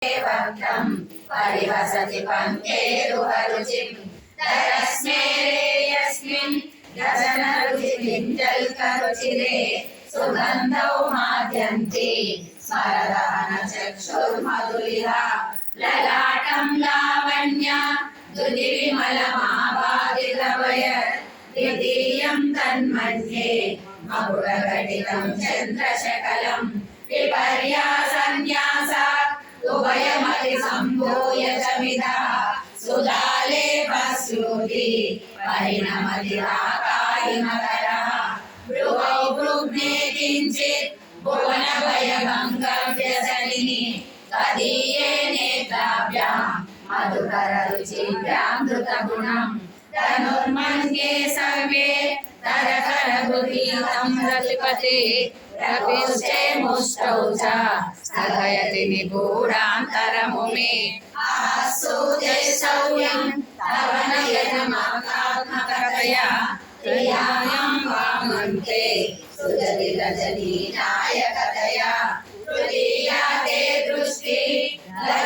भक्तं परिवसति पङ्केरुहरुचिं तरस्मेरे यस्मिन् गजनरुचिरिञ्जल्करुचिरे सुगन्धौ माद्यन्ति स्मरदहनचक्षुर्मधुलिहा ललाटं लावण्य दुदिविमलमाबादितवय द्वितीयं तन्मन्ये मकुटघटितं चन्द्रशकलं विपर्यासन्न्यासा उभयमति सम्भूय च मिधा सुधालेपस्यूति परिणमतिराकारिमकरः भ्रुवौ भ्रुग्ने किञ्चित् भुवनभयभङ्गव्यसनिनि तदीये नेत्राभ्यां मधुकररुचिभ्यां धृतगुणं धनुर्मन्ये सर्वे तरकरभुतीतं रतिपते रविश्चे मुष्टौ च स्थगयति निगूढान्तरमुमे आसूते सौर्यं तव नयनमात्मकतया प्रियायां वामन्ते सुजति रजनी नायक